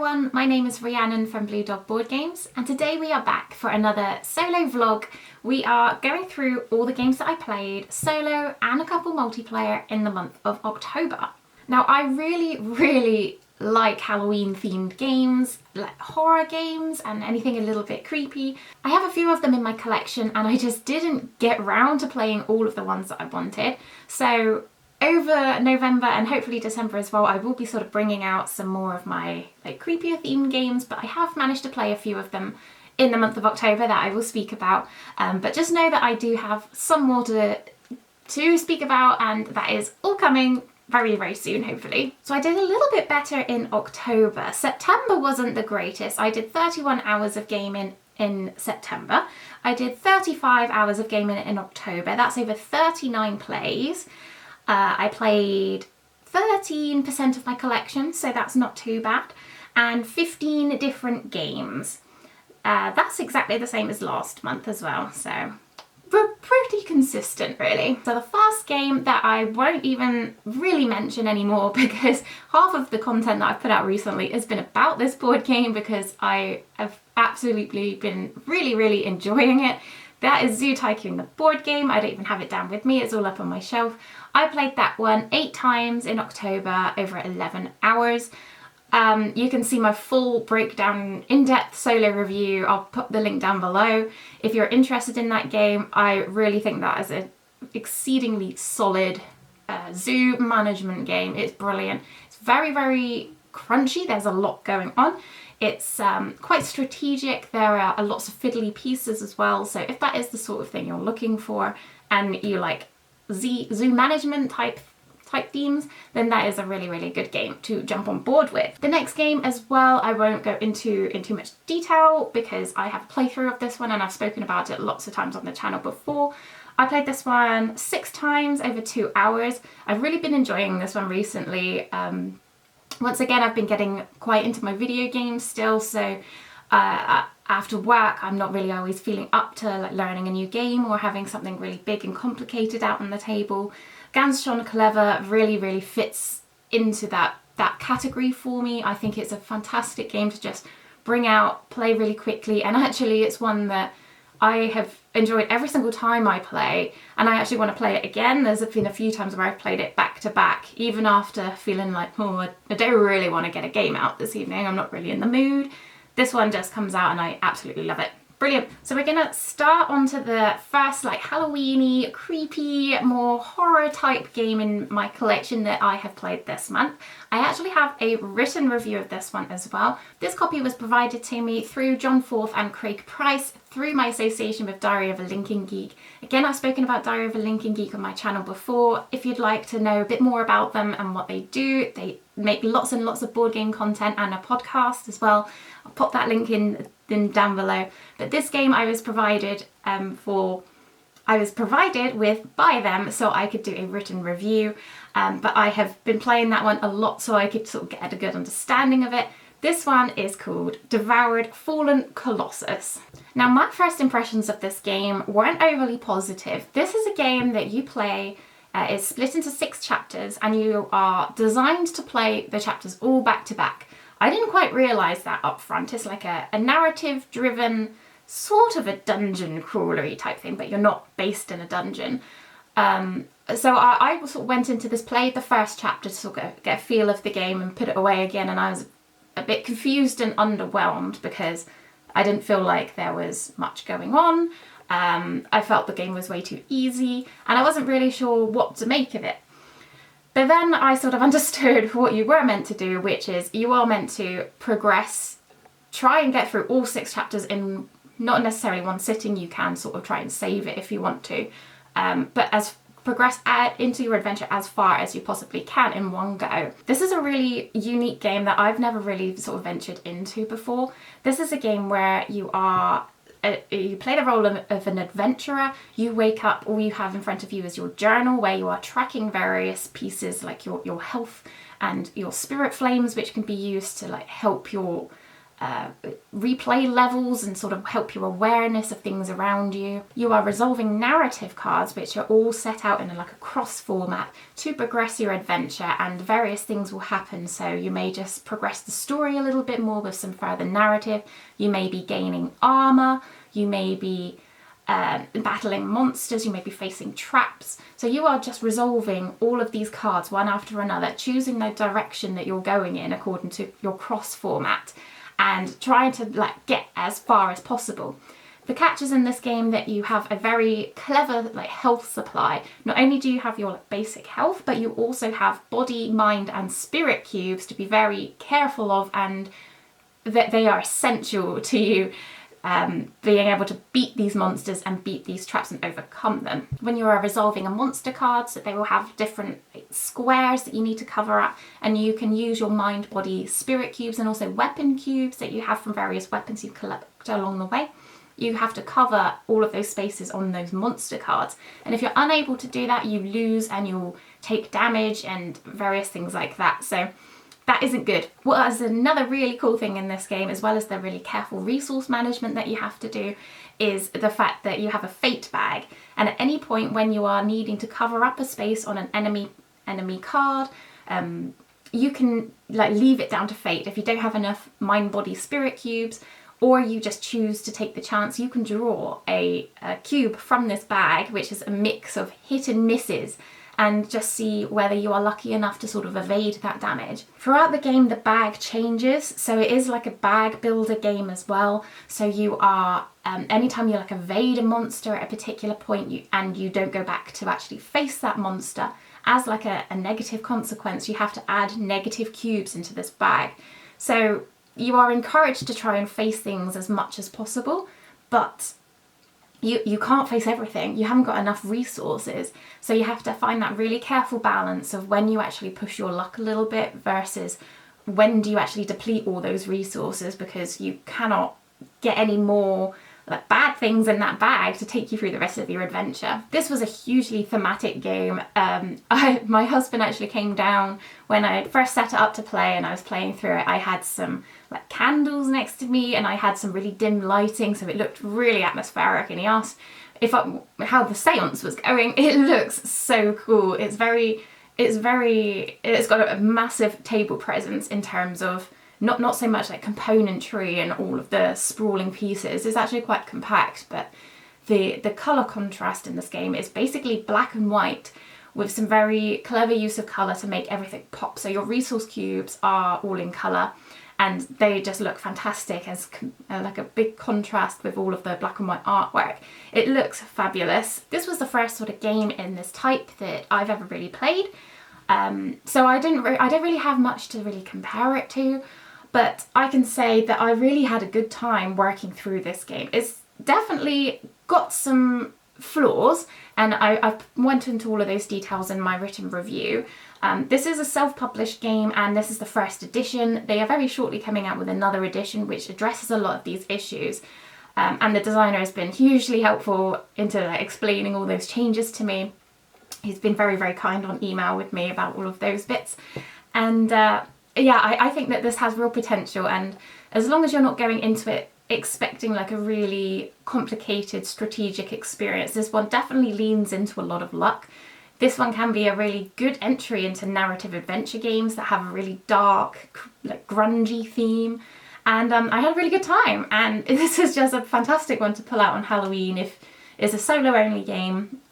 everyone, my name is Rhiannon from Blue Dog Board Games, and today we are back for another solo vlog. We are going through all the games that I played solo and a couple multiplayer in the month of October. Now I really like Halloween themed games, like horror games and anything a little bit creepy. I have a few of them in my collection and I just didn't get round to playing all of the ones that I wanted. So over November and hopefully December as well, I will be sort of bringing out some more of my creepier themed games, but I have managed to play a few of them in the month of October that I will speak about. But just know that I do have some more to speak about, and that is all coming very soon, hopefully. So I did a little bit better in October. September wasn't the greatest. I did 31 hours of gaming in September. I did 35 hours of gaming in October. That's over 39 plays. I played 13% of my collection, so that's not too bad, and 15 different games. That's exactly the same as last month as well, so we're pretty consistent really. So the first game that I won't even really mention anymore, because half of the content that I've put out recently has been about this board game because I have absolutely been really enjoying it. That is Tycoon the Board Game. I don't even have it down with me, it's all up on my shelf. I played that one 8 times in October over 11 hours. You can see my full breakdown, in-depth solo review. I'll put the link down below. If you're interested in that game, I really think that is an exceedingly solid zoo management game. It's brilliant. It's very crunchy. There's a lot going on. It's quite strategic. There are lots of fiddly pieces as well. So if that is the sort of thing you're looking for and you like zoo management type themes, then that is a really good game to jump on board with. The next game as well, I won't go into in too much detail because I have a playthrough of this one and I've spoken about it lots of times on the channel before. I played this one 6 times over 2 hours. I've really been enjoying this one recently. Once again, I've been getting quite into my video games still, so after work I'm not really always feeling up to like learning a new game or having something really big and complicated out on the table. Ganz Schön Clever really fits into that category for me. I think it's a fantastic game to just bring out, play really quickly, and actually it's one that I have enjoyed every single time I play, and I actually want to play it again. There's been a few times where I've played it back to back, even after feeling like, oh, I don't really want to get a game out this evening, I'm not really in the mood. This one just comes out and I absolutely love it. Brilliant. So we're gonna start onto the first like Halloween-y, creepy, more horror type game in my collection that I have played this month. I actually have a written review of this one as well. This copy was provided to me through John Forth and Craig Price through my association with Diary of a Lincoln Geek. Again, I've spoken about Diary of a Lincoln Geek on my channel before. If you'd like to know a bit more about them and what they do, they make lots and lots of board game content and a podcast as well. I'll pop that link in down below. But this game I was provided with by them so I could do a written review. But I have been playing that one a lot so I could sort of get a good understanding of it. This one is called Devoured Fallen Colossus. Now my first impressions of this game weren't overly positive. This is a game that you play, it's split into 6 chapters and you are designed to play the chapters all back to back. I didn't quite realise that up front. It's like a narrative driven, sort of a dungeon crawlery type thing, but you're not based in a dungeon. So I sort of went into this, played the first chapter to sort of get a feel of the game and put it away again, and I was a bit confused and underwhelmed because I didn't feel like there was much going on. I felt the game was way too easy and I wasn't really sure what to make of it. But then I sort of understood what you were meant to do, which is you are meant to progress, try and get through all 6 chapters in not necessarily one sitting. You can sort of try and save it if you want to, but progress into your adventure as far as you possibly can in one go. This is a really unique game that I've never really sort of ventured into before. This is a game where you play the role of an adventurer. You wake up, all you have in front of you is your journal where you are tracking various pieces like your health and your spirit flames, which can be used to like help your replay levels and sort of help your awareness of things around you. You are resolving narrative cards, which are all set out in like a cross format to progress your adventure, and various things will happen. So you may just progress the story a little bit more with some further narrative. You may be gaining armor. You may be battling monsters, you may be facing traps. So you are just resolving all of these cards one after another, choosing the direction that you're going in according to your cross format, and trying to like get as far as possible. The catch is in this game that you have a very clever like health supply. Not only do you have your like, basic health, but you also have body, mind and spirit cubes to be very careful of, and that they are essential to you being able to beat these monsters and beat these traps and overcome them. When you are resolving a monster card, so they will have different squares that you need to cover up, and you can use your mind, body, spirit cubes and also weapon cubes that you have from various weapons you collect along the way. You have to cover all of those spaces on those monster cards, and if you're unable to do that, you lose and you'll take damage and various things like that. So that isn't good. What is another really cool thing in this game, as well as the really careful resource management that you have to do, is the fact that you have a fate bag, and at any point when you are needing to cover up a space on an enemy card, you can like leave it down to fate. If you don't have enough mind, body, spirit cubes, or you just choose to take the chance, you can draw a cube from this bag, which is a mix of hit and misses, and just see whether you are lucky enough to sort of evade that damage. Throughout the game, the bag changes, so it is like a bag builder game as well. So you are, anytime you like evade a monster at a particular point, you don't go back to actually face that monster, as like a negative consequence, you have to add negative cubes into this bag. So you are encouraged to try and face things as much as possible, but you can't face everything. You haven't got enough resources. So you have to find that really careful balance of when you actually push your luck a little bit versus when do you actually deplete all those resources, because you cannot get any more like bad things in that bag to take you through the rest of your adventure. This was a hugely thematic game. My husband actually came down when I first set it up to play, and I was playing through it. I had some like candles next to me, and I had some really dim lighting, so it looked really atmospheric, and he asked how the seance was going. It looks so cool. It's got a massive table presence in terms of not so much like componentry and all of the sprawling pieces. It's actually quite compact, but the colour contrast in this game is basically black and white with some very clever use of colour to make everything pop. So your resource cubes are all in colour, and they just look fantastic as like a big contrast with all of the black and white artwork. It looks fabulous. This was the first sort of game in this type that I've ever really played. So I don't really have much to really compare it to, but I can say that I really had a good time working through this game. It's definitely got some flaws, and I've went into all of those details in my written review. This is a self-published game, and this is the first edition. They are very shortly coming out with another edition which addresses a lot of these issues. And the designer has been hugely helpful into explaining all those changes to me. He's been very, very kind on email with me about all of those bits. And yeah, I think that this has real potential, and as long as you're not going into it expecting like a really complicated strategic experience, this one definitely leans into a lot of luck. This one can be a really good entry into narrative adventure games that have a really dark, like grungy theme. And I had a really good time, and this is just a fantastic one to pull out on Halloween if it's a solo only game.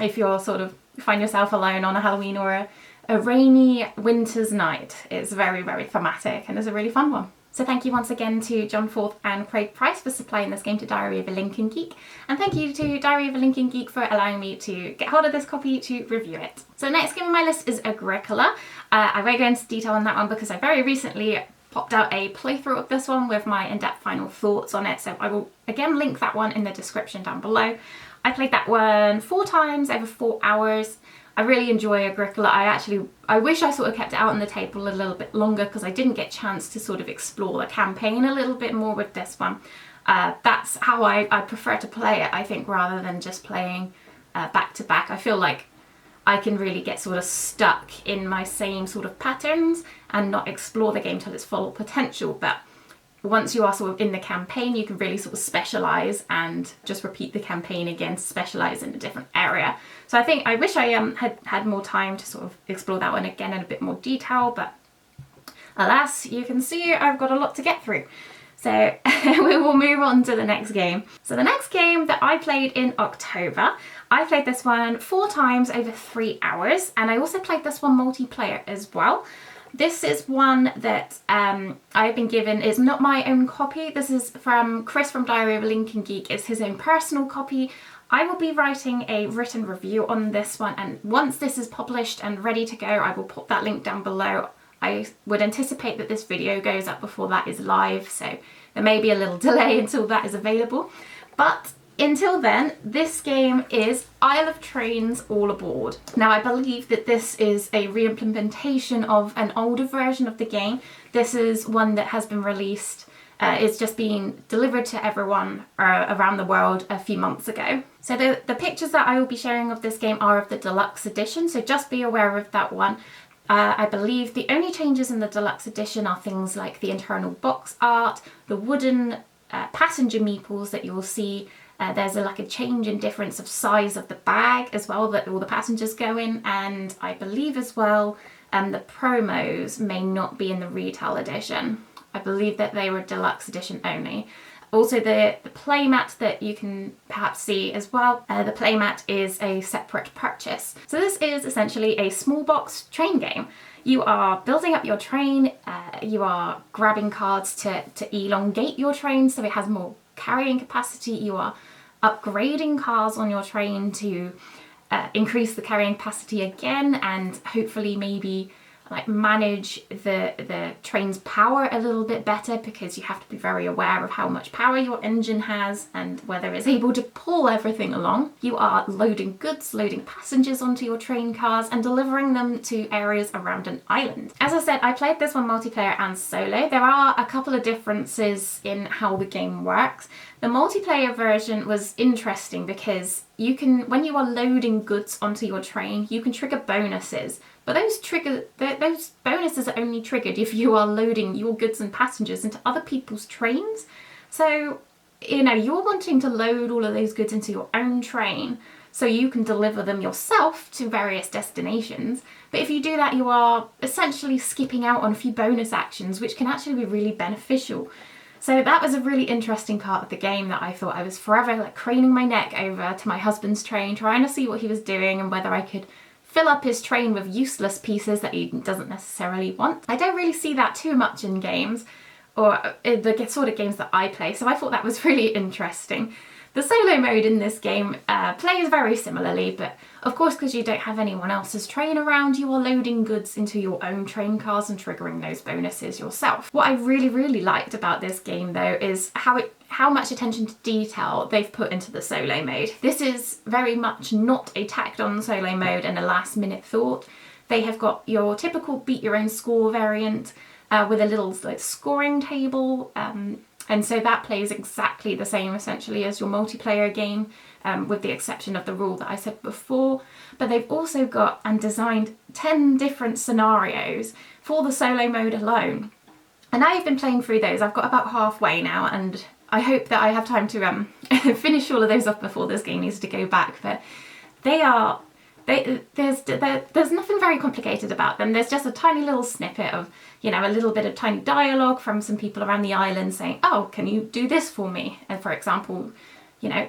If you're sort of find yourself alone on a Halloween or a rainy winter's night. It's very, very thematic, and it's a really fun one. So thank you once again to John Forth and Craig Price for supplying this game to Diary of a Lincoln Geek, and thank you to Diary of a Lincoln Geek for allowing me to get hold of this copy to review it. So next game on my list is Agricola. I won't go into detail on that one because I very recently popped out a playthrough of this one with my in-depth final thoughts on it, so I will again link that one in the description down below. I played that one 4 times over 4 hours. I really enjoy Agricola. I wish I sort of kept it out on the table a little bit longer because I didn't get a chance to sort of explore the campaign a little bit more with this one. That's how I prefer to play it, I think, rather than just playing back to back. I feel like I can really get sort of stuck in my same sort of patterns and not explore the game to its full potential. But once you are sort of in the campaign, you can really sort of specialize and just repeat the campaign again, specialize in a different area. So I wish I had more time to sort of explore that one again in a bit more detail, but alas, you can see I've got a lot to get through. So we will move on to the next game. So the next game that I played in October, I played this one 4 times over 3 hours, and I also played this one multiplayer as well. This is one that I've been given. It's not my own copy. This is from Chris from Diary of a Lincoln Geek. It's his own personal copy. I will be writing a written review on this one, and once this is published and ready to go, I will put that link down below. I would anticipate that this video goes up before that is live, so there may be a little delay until that is available. But until then, this game is Isle of Trains All Aboard. Now, I believe that this is a re-implementation of an older version of the game. This is one that has been released. It's just been delivered to everyone around the world a few months ago. So the pictures that I will be sharing of this game are of the deluxe edition, so just be aware of that one. I believe the only changes in the deluxe edition are things like the internal box art, the wooden passenger meeples that you will see. There's like a change in difference of size of the bag as well that all the passengers go in, and I believe as well the promos may not be in the retail edition. I believe that they were deluxe edition only. Also, the playmat that you can perhaps see as well, the playmat is a separate purchase. So this is essentially a small box train game. You are building up your train, you are grabbing cards to elongate your train so it has more carrying capacity, you are upgrading cars on your train to increase the carrying capacity again, and hopefully maybe like manage the train's power a little bit better, because you have to be very aware of how much power your engine has and whether it's able to pull everything along. You are loading goods, loading passengers onto your train cars and delivering them to areas around an island. As I said, I played this one multiplayer and solo. There are a couple of differences in how the game works. The multiplayer version was interesting because you can, when you are loading goods onto your train, you can trigger bonuses. But those bonuses are only triggered if you are loading your goods and passengers into other people's trains. So, you know, you're wanting to load all of those goods into your own train so you can deliver them yourself to various destinations. But if you do that, you are essentially skipping out on a few bonus actions, which can actually be really beneficial. So that was a really interesting part of the game that I thought I was forever like craning my neck over to my husband's train, trying to see what he was doing and whether I could fill up his train with useless pieces that he doesn't necessarily want. I don't really see that too much in games, or the sort of games that I play, so I thought that was really interesting. The solo mode in this game plays very similarly, but of course because you don't have anyone else's train around, you are loading goods into your own train cars and triggering those bonuses yourself. What I really liked about this game though is how much attention to detail they've put into the solo mode. This is very much not a tacked on solo mode and a last minute thought. They have got your typical beat your own score variant with a little like scoring table, and so that plays exactly the same essentially as your multiplayer game, with the exception of the rule that I said before. But they've also got and designed 10 different scenarios for the solo mode alone. And I've been playing through those. I've got about halfway now, and I hope that I have time to finish all of those off before this game needs to go back. But there's nothing very complicated about them. There's just a tiny little snippet of, you know, a little bit of tiny dialogue from some people around the island saying, oh, can you do this for me? And for example, you know,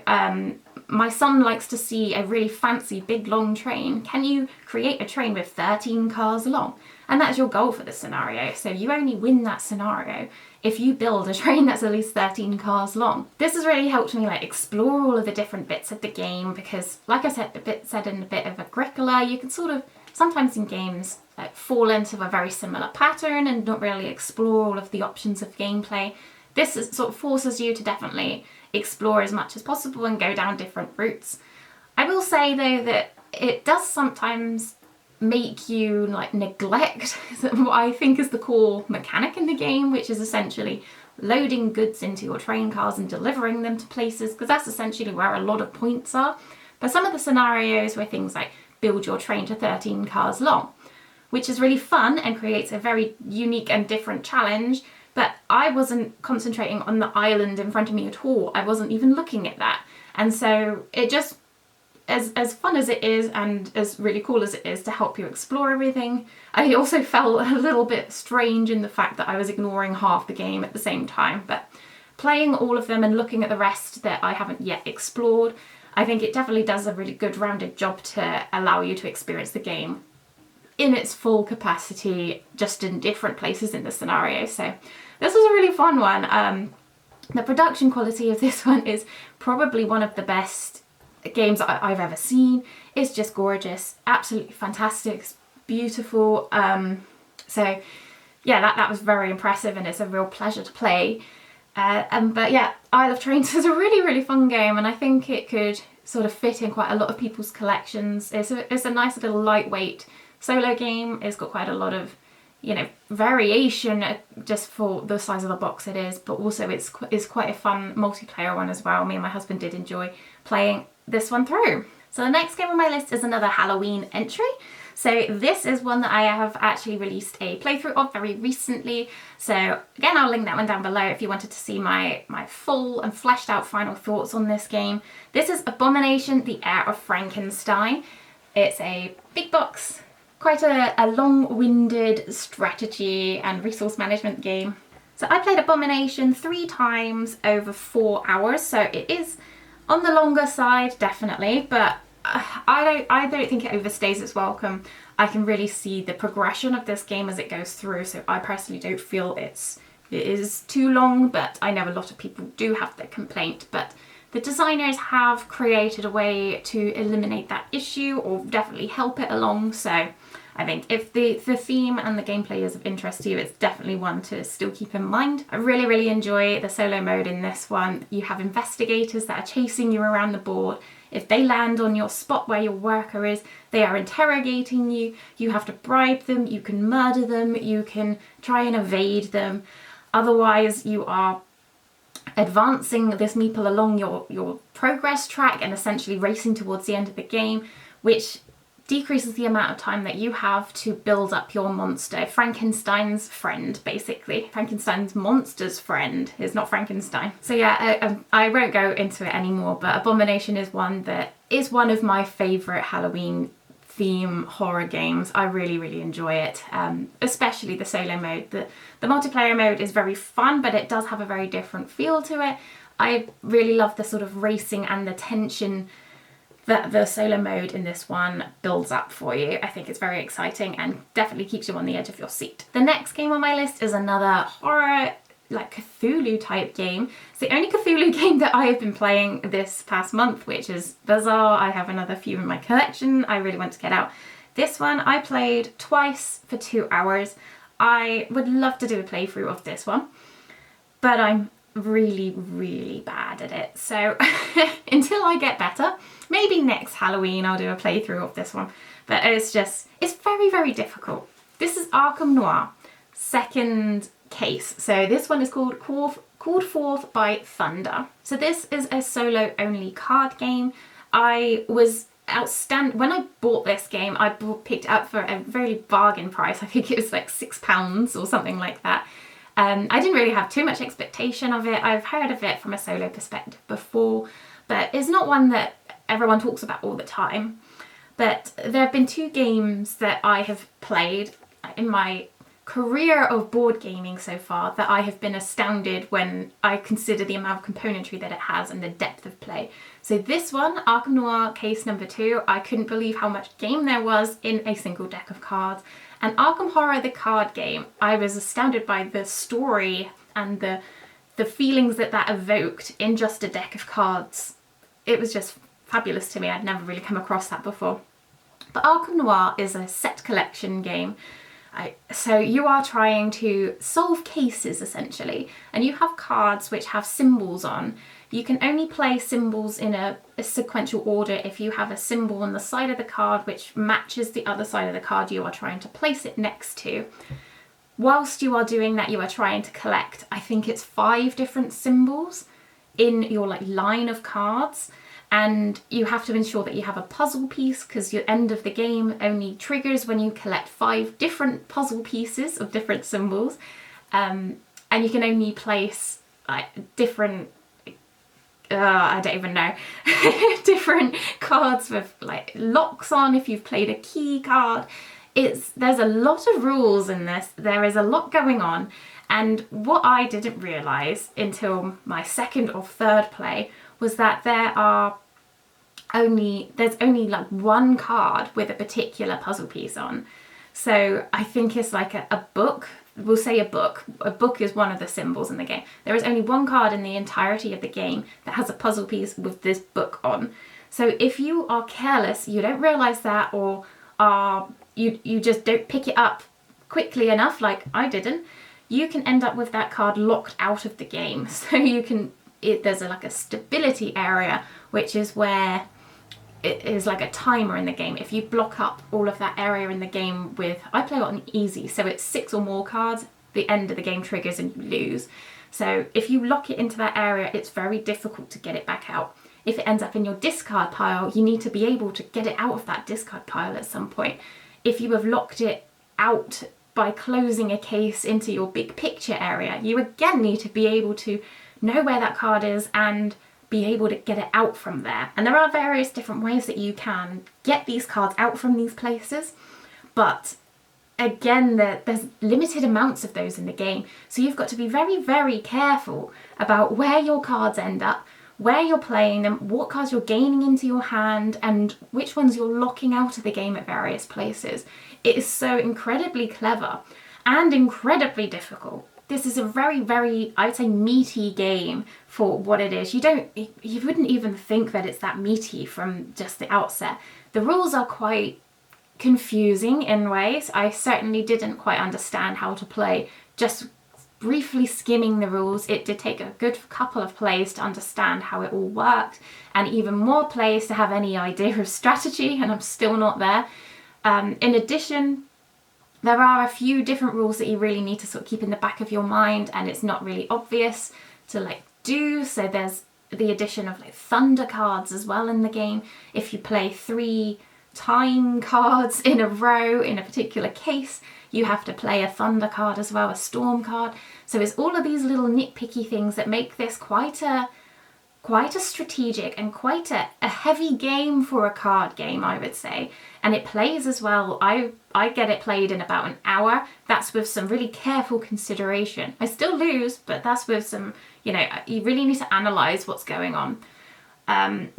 my son likes to see a really fancy big long train. Can you create a train with 13 cars long? And that's your goal for this scenario. So you only win that scenario if you build a train that's at least 13 cars long. This has really helped me like explore all of the different bits of the game, because like I said, in a bit of Agricola, you can sort of sometimes in games like fall into a very similar pattern and not really explore all of the options of gameplay. This sort of forces you to definitely explore as much as possible and go down different routes. I will say though that it does sometimes make you like neglect what I think is the core mechanic in the game, which is essentially loading goods into your train cars and delivering them to places, because that's essentially where a lot of points are. But some of the scenarios where things like build your train to 13 cars long, which is really fun and creates a very unique and different challenge, but I wasn't concentrating on the island in front of me at all. I wasn't even looking at that. And so it just, as fun as it is and as really cool as it is to help you explore everything, I also felt a little bit strange in the fact that I was ignoring half the game at the same time. But playing all of them and looking at the rest that I haven't yet explored, I think it definitely does a really good rounded job to allow you to experience the game in its full capacity, just in different places in the scenario. So this was a really fun one. The production quality of this one is probably one of the best games I've ever seen. It's just gorgeous, absolutely fantastic, it's beautiful. So yeah, that was very impressive, and it's a real pleasure to play. But yeah, Isle of Trains is a really, really fun game, and I think it could sort of fit in quite a lot of people's collections. It's a nice little lightweight solo game. It's got quite a lot of, you know, variation just for the size of the box it is, but also it's quite a fun multiplayer one as well. Me and my husband did enjoy playing this one through. So the next game on my list is another Halloween entry. So this is one that I have actually released a playthrough of very recently. So again, I'll link that one down below if you wanted to see my full and fleshed out final thoughts on this game. This is Abomination, the Heir of Frankenstein. It's a big box, quite a long-winded strategy and resource management game. So I played Abomination 3 times over 4 hours, so it is on the longer side, definitely, but I don't think it overstays its welcome. I can really see the progression of this game as it goes through, so I personally don't feel it is too long, but I know a lot of people do have that complaint. But the designers have created a way to eliminate that issue, or definitely help it along, so I think if the theme and the gameplay is of interest to you, it's definitely one to still keep in mind. I really, really enjoy the solo mode in this one. You have investigators that are chasing you around the board. If they land on your spot where your worker is, they are interrogating you. You have to bribe them, you can murder them, you can try and evade them. Otherwise, you are advancing this meeple along your progress track and essentially racing towards the end of the game, which decreases the amount of time that you have to build up your monster. Frankenstein's friend, basically. Frankenstein's monster's friend is not Frankenstein. So yeah, I won't go into it anymore, but Abomination is one that is one of my favourite Halloween theme horror games. I really, really enjoy it, especially the solo mode. The multiplayer mode is very fun, but it does have a very different feel to it. I really love the sort of racing and the tension that the solo mode in this one builds up for you. I think it's very exciting and definitely keeps you on the edge of your seat. The next game on my list is another horror, like Cthulhu type game. It's the only Cthulhu game that I have been playing this past month, which is bizarre. I have another few in my collection I really want to get out. This one I played twice for 2 hours. I would love to do a playthrough of this one, but I'm really, really bad at it. So until I get better, maybe next Halloween I'll do a playthrough of this one. But it's very, very difficult. This is Arkham Noir, second case. So this one is called Called Forth by Thunder. So this is a solo only card game. I was when I bought this game, I picked it up for a very bargain price. I think it was like £6 or something like that. I didn't really have too much expectation of it. I've heard of it from a solo perspective before, but it's not one that everyone talks about all the time. But there have been 2 games that I have played in my career of board gaming so far that I have been astounded when I consider the amount of componentry that it has and the depth of play. So this one, Arkham Noir case number 2, I couldn't believe how much game there was in a single deck of cards. And Arkham Horror, the card game, I was astounded by the story and the feelings that evoked in just a deck of cards. It was just fabulous to me. I'd never really come across that before. But Arkham Noir is a set collection game. So you are trying to solve cases essentially, and you have cards which have symbols on. You can only play symbols in a sequential order if you have a symbol on the side of the card which matches the other side of the card you are trying to place it next to. Whilst you are doing that, you are trying to collect, I think it's 5 different symbols in your line of cards, and you have to ensure that you have a puzzle piece, because your end of the game only triggers when you collect 5 different puzzle pieces of different symbols. and you can only place like different, I don't even know, different cards with like locks on if you've played a key card. There's a lot of rules in this. There is a lot going on. And what I didn't realise until my second or third play was that there's only like one card with a particular puzzle piece on. So I think it's like a book. We'll say a book. A book is one of the symbols in the game. There is only one card in the entirety of the game that has a puzzle piece with this book on. So if you are careless, you don't realise that, or you just don't pick it up quickly enough, like I didn't, you can end up with that card locked out of the game. So there's like a stability area, which is where it is like a timer in the game. If you block up all of that area in the game with, I play it on easy, so it's 6 or more cards, the end of the game triggers and you lose. So if you lock it into that area, it's very difficult to get it back out. If it ends up in your discard pile, you need to be able to get it out of that discard pile at some point. If you have locked it out by closing a case into your big picture area, you again need to be able to know where that card is and be able to get it out from there. And there are various different ways that you can get these cards out from these places, but again, there's limited amounts of those in the game. So you've got to be very, very careful about where your cards end up, where you're playing them, what cards you're gaining into your hand, and which ones you're locking out of the game at various places. It is so incredibly clever and incredibly difficult. This is a very, very, I would say, meaty game for what it is. You wouldn't even think that it's that meaty from just the outset. The rules are quite confusing in ways. I certainly didn't quite understand how to play. Just briefly skimming the rules, it did take a good couple of plays to understand how it all worked, and even more plays to have any idea of strategy, and I'm still not there. In addition, there are a few different rules that you really need to sort of keep in the back of your mind, and it's not really obvious to like do. So there's the addition of like thunder cards as well in the game. If you play 3 time cards in a row in a particular case, you have to play a thunder card as well, a storm card. So it's all of these little nitpicky things that make this quite a strategic and quite a heavy game for a card game, I would say. And it plays as well. I get it played in about an hour. That's with some really careful consideration. I still lose, but that's with some, you really need to analyse what's going on.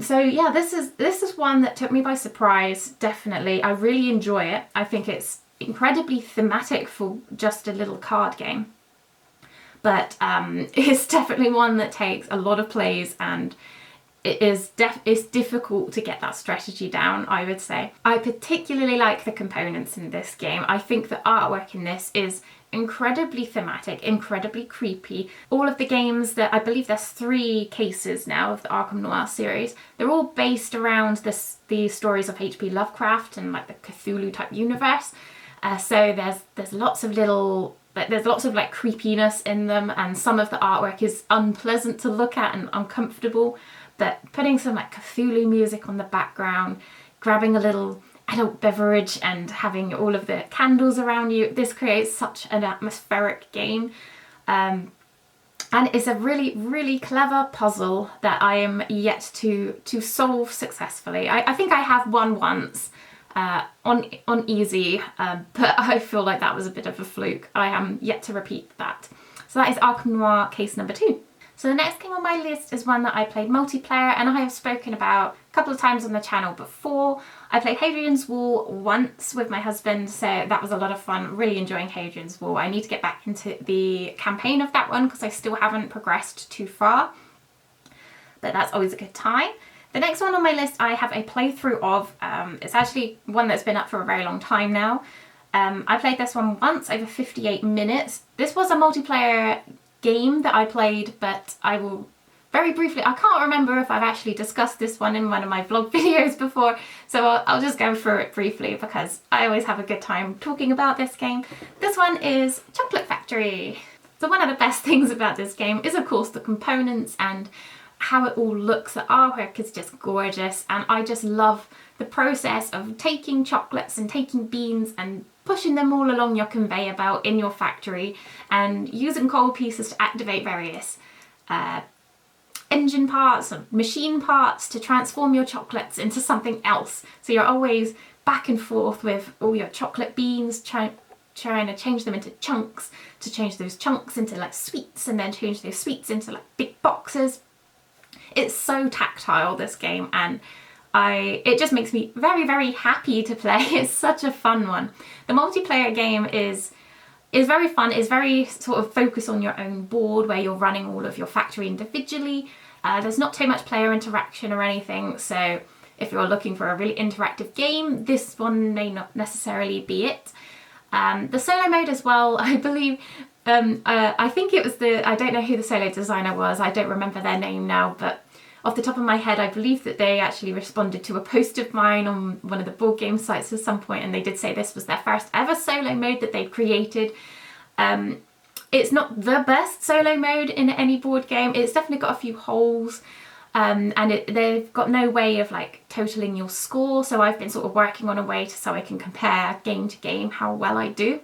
So yeah, this is one that took me by surprise, definitely. I really enjoy it. I think it's incredibly thematic for just a little card game. But it's definitely one that takes a lot of plays, and it's difficult to get that strategy down, I would say. I particularly like the components in this game. I think the artwork in this is incredibly thematic, incredibly creepy. All of the games that, I believe there's 3 cases now of the Arkham Noir series, they're all based around the stories of H.P. Lovecraft and like the Cthulhu type universe. So there's lots of like creepiness in them, and some of the artwork is unpleasant to look at and uncomfortable. But putting some like Cthulhu music on the background, grabbing a little adult beverage and having all of the candles around you, this creates such an atmospheric game. And it's a really, really clever puzzle that I am yet to solve successfully. I think I have won once on easy, but I feel like that was a bit of a fluke. I am yet to repeat that. So that is Arkham Noir case number 2. So the next game on my list is one that I played multiplayer, and I have spoken about a couple of times on the channel before. I played Hadrian's Wall once with my husband, so that was a lot of fun, really enjoying Hadrian's Wall. I need to get back into the campaign of that one because I still haven't progressed too far, but that's always a good time. The next one on my list I have a playthrough of. It's actually one that's been up for a very long time now. I played this one once, over 58 minutes. This was a multiplayer game that I played, but I will very briefly, I can't remember if I've actually discussed this one in one of my vlog videos before, so I'll just go through it briefly because I always have a good time talking about this game. This one is Chocolate Factory. So one of the best things about this game is of course the components and how it all looks. The artwork is just gorgeous, and I just love the process of taking chocolates and taking beans and pushing them all along your conveyor belt in your factory and using coal pieces to activate various engine parts and machine parts to transform your chocolates into something else. So you're always back and forth with all your chocolate beans, trying to change them into chunks, to change those chunks into like sweets, and then change those sweets into like big boxes. It's so tactile, this game, and it just makes me very, very happy to play. It's such a fun one. The multiplayer game is very fun. It's very sort of focused on your own board where you're running all of your factory individually. There's not too much player interaction or anything, so if you're looking for a really interactive game, this one may not necessarily be it. The solo mode as well, I believe, I think it was I don't know who the solo designer was, I don't remember their name now, but off the top of my head, I believe that they actually responded to a post of mine on one of the board game sites at some point, and they did say this was their first ever solo mode that they'd created. It's not the best solo mode in any board game. It's definitely got a few holes, and they've got no way of like totaling your score, so I've been sort of working on a way so I can compare game to game how well I do.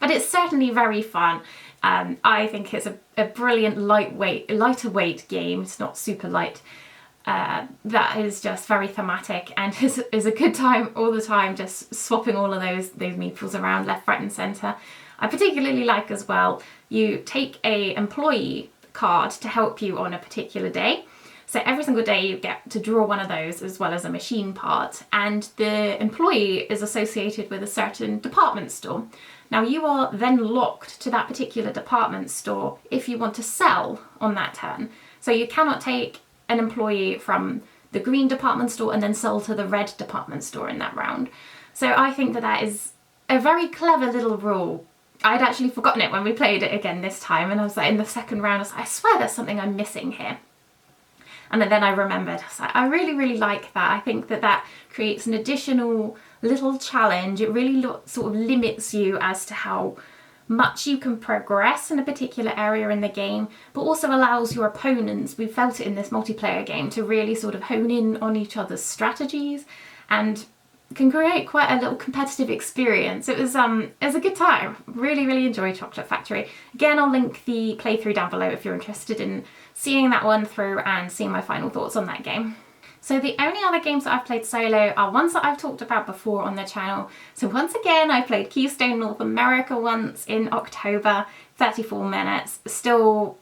But it's certainly very fun. I think it's a brilliant lighter weight game. It's not super light. That is just very thematic and is a good time all the time, just swapping all of those meeples around left, right and centre. I particularly like as well, you take a employee card to help you on a particular day. So every single day you get to draw one of those as well as a machine part, and the employee is associated with a certain department store. Now you are then locked to that particular department store if you want to sell on that turn. So you cannot take an employee from the green department store and then sell to the red department store in that round. So I think that is a very clever little rule. I'd actually forgotten it when we played it again this time, and I was like, in the second round, I was like, I swear there's something I'm missing here. And then I remembered, I was like, I really, really like that. I think that creates an additional little challenge. It really sort of limits you as to how much you can progress in a particular area in the game, but also allows your opponents, we felt it in this multiplayer game, to really sort of hone in on each other's strategies and can create quite a little competitive experience. It was a good time. Really, really enjoyed Chocolate Factory. Again, I'll link the playthrough down below if you're interested in seeing that one through and seeing my final thoughts on that game. So the only other games that I've played solo are ones that I've talked about before on the channel. So once again, I played Keystone North America once in October, 34 minutes. Still,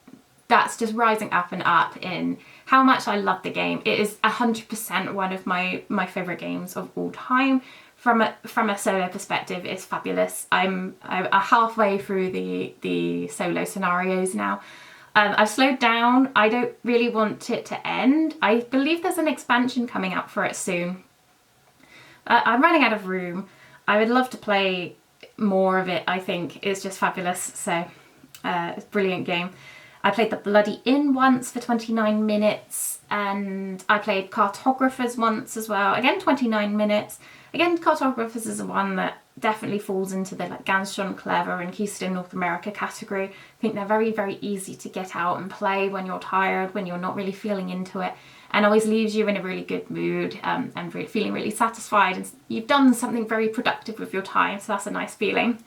that's just rising up and up in how much I love the game. It is 100% one of my favourite games of all time. From a solo perspective, it's fabulous. I'm halfway through the solo scenarios now. I've slowed down. I don't really want it to end. I believe there's an expansion coming out for it soon. I'm running out of room. I would love to play more of it. I think it's just fabulous. So it's a brilliant game. I played the Bloody Inn once for 29 minutes, and I played Cartographers once as well. Again, 29 minutes. Again, Cartographers is one that definitely falls into the like Ganz Schön Clever and Keystone North America category. I think they're very, very easy to get out and play when you're tired, when you're not really feeling into it, and always leaves you in a really good mood and feeling really satisfied, and you've done something very productive with your time, so that's a nice feeling.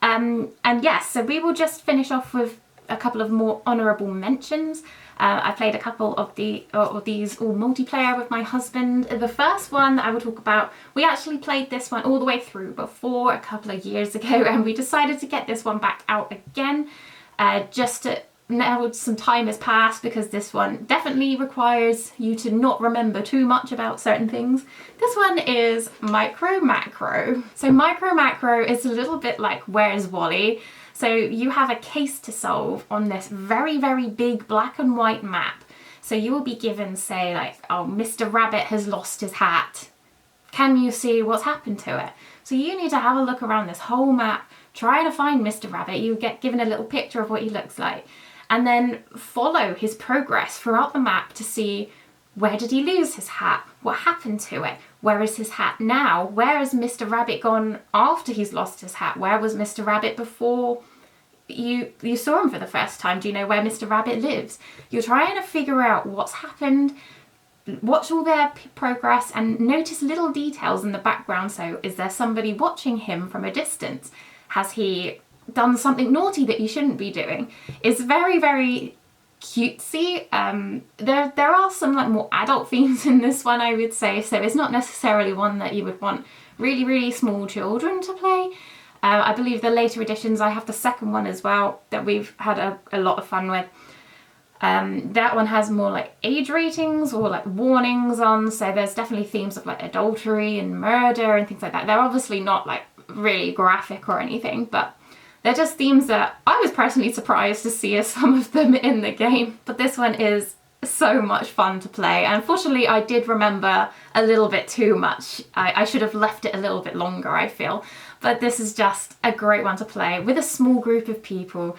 And yes, so we will just finish off with a couple of more honourable mentions. I played a couple of these all multiplayer with my husband. The first one that I will talk about, we actually played this one all the way through before a couple of years ago, and we decided to get this one back out again just to, now some time has passed, because this one definitely requires you to not remember too much about certain things. This one is Micro Macro. So Micro Macro is a little bit like Where's Wally? So you have a case to solve on this very, very big black and white map. So you will be given, say, like, oh, Mr. Rabbit has lost his hat. Can you see what's happened to it? So you need to have a look around this whole map, try to find Mr. Rabbit. You get given a little picture of what he looks like, and then follow his progress throughout the map to see, where did he lose his hat? What happened to it? Where is his hat now? Where has Mr. Rabbit gone after he's lost his hat? Where was Mr. Rabbit before you saw him for the first time? Do you know where Mr. Rabbit lives? You're trying to figure out what's happened watch all their progress and notice little details in the background. So is there somebody watching him from a distance? Has he done something naughty that you shouldn't be doing? It's very, very cutesy. There are some like more adult themes in this one, I would say, so it's not necessarily one that you would want really, really small children to play. I believe the later editions, I have the second one as well that we've had a lot of fun with. That one has more like age ratings or like warnings on, so there's definitely themes of like adultery and murder and things like that. They're obviously not like really graphic or anything, but they're just themes that I was personally surprised to see some of them in the game. But this one is so much fun to play. And unfortunately, I did remember a little bit too much. I should have left it a little bit longer, I feel. But this is just a great one to play with a small group of people,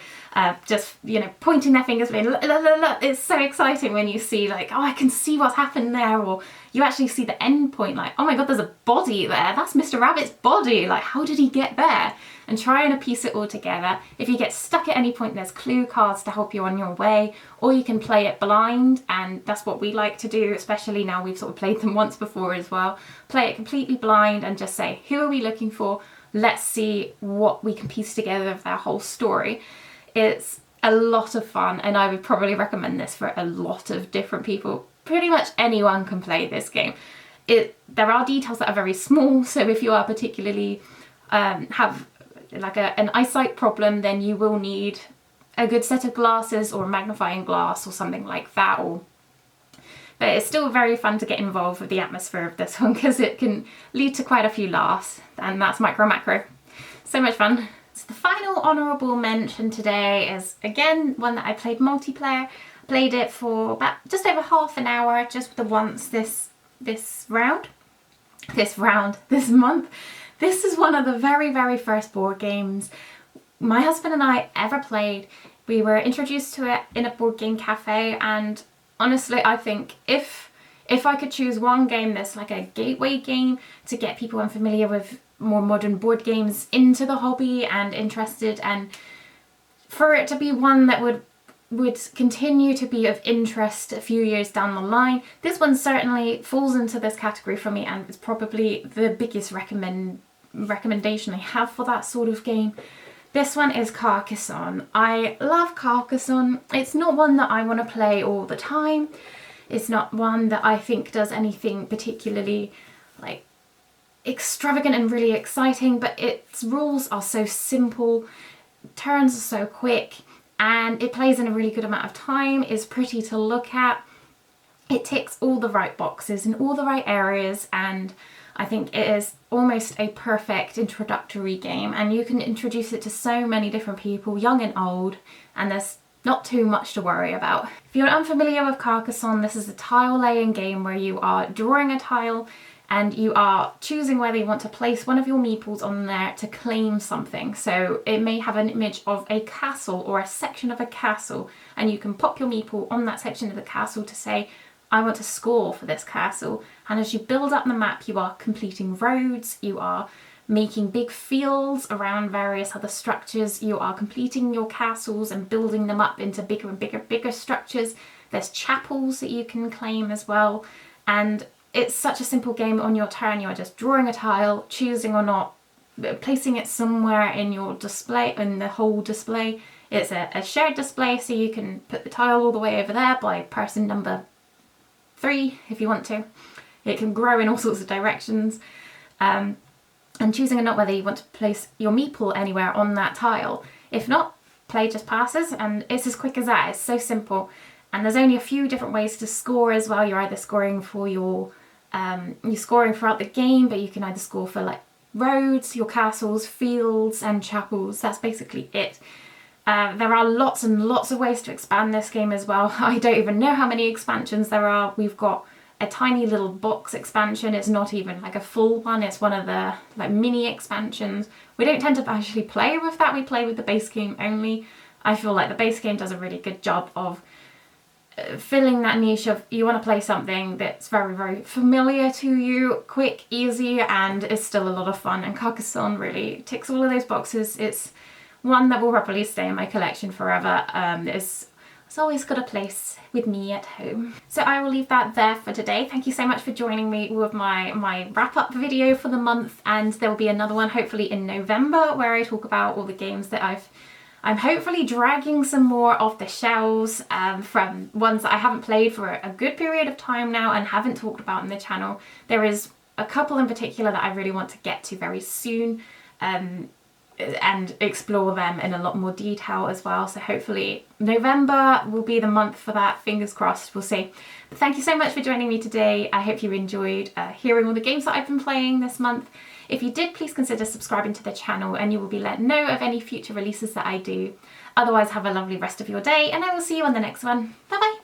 just, you know, pointing their fingers, being, look, look, look, look. It's so exciting when you see like, oh, I can see what's happened there, or you actually see the end point, like, oh my god, there's a body there, that's Mr. Rabbit's body, like, how did he get there? And try and piece it all together. If you get stuck at any point, there's clue cards to help you on your way, or you can play it blind, and that's what we like to do, especially now we've sort of played them once before as well. Play it completely blind and just say, who are we looking for? Let's see what we can piece together of their whole story. It's a lot of fun, and I would probably recommend this for a lot of different people. Pretty much anyone can play this game. There are details that are very small, so if you are particularly have like an eyesight problem, then you will need a good set of glasses or a magnifying glass or something like that. But it's still very fun to get involved with the atmosphere of this one because it can lead to quite a few laughs, and that's Micro Macro. So much fun. So the final honourable mention today is again one that I played multiplayer. Played it for about just over half an hour, just the once this month. This is one of the very, very first board games my husband and I ever played. We were introduced to it in a board game cafe, and honestly, I think if I could choose one game that's like a gateway game to get people unfamiliar with more modern board games into the hobby and interested, and for it to be one that would continue to be of interest a few years down the line, this one certainly falls into this category for me, and it's probably the biggest recommendation I have for that sort of game. This one is Carcassonne. I love Carcassonne. It's not one that I want to play all the time. It's not one that I think does anything particularly like extravagant and really exciting, but its rules are so simple, turns are so quick, and it plays in a really good amount of time, is pretty to look at. It ticks all the right boxes in all the right areas, and I think it is almost a perfect introductory game, and you can introduce it to so many different people, young and old, and there's not too much to worry about. If you're unfamiliar with Carcassonne, this is a tile laying game where you are drawing a tile and you are choosing whether you want to place one of your meeples on there to claim something. So it may have an image of a castle or a section of a castle, and you can pop your meeple on that section of the castle to say, I want to score for this castle. And as you build up the map, you are completing roads, you are making big fields around various other structures, you are completing your castles and building them up into bigger and bigger structures. There's chapels that you can claim as well, and it's such a simple game. On your turn, you are just drawing a tile, choosing or not, placing it somewhere in your display, in the whole display. It's a shared display, so you can put the tile all the way over there by person number 3 if you want to. It can grow in all sorts of directions. And choosing or not whether you want to place your meeple anywhere on that tile. If not, play just passes, and it's as quick as that. It's so simple. And there's only a few different ways to score as well. You're either scoring for you're scoring throughout the game, but you can either score for like roads, your castles, fields, and chapels. That's basically it. There are lots and lots of ways to expand this game as well. I don't even know how many expansions there are. We've got a tiny little box expansion. It's not even like a full one. It's one of the like mini expansions. We don't tend to actually play with that. We play with the base game only. I feel like the base game does a really good job of filling that niche of you want to play something that's very, very familiar to you, quick, easy, and is still a lot of fun. And Carcassonne really ticks all of those boxes. It's one that will probably stay in my collection forever. It's has always got a place with me at home. So I will leave that there for today. Thank you so much for joining me with my wrap-up video for the month, and there will be another one hopefully in November where I talk about all the games that I'm hopefully dragging some more off the shelves from ones that I haven't played for a good period of time now and haven't talked about on the channel. There is a couple in particular that I really want to get to very soon and explore them in a lot more detail as well. So hopefully November will be the month for that. Fingers crossed, we'll see. But thank you so much for joining me today. I hope you enjoyed hearing all the games that I've been playing this month. If you did, please consider subscribing to the channel and you will be let know of any future releases that I do. Otherwise, have a lovely rest of your day and I will see you on the next one. Bye bye!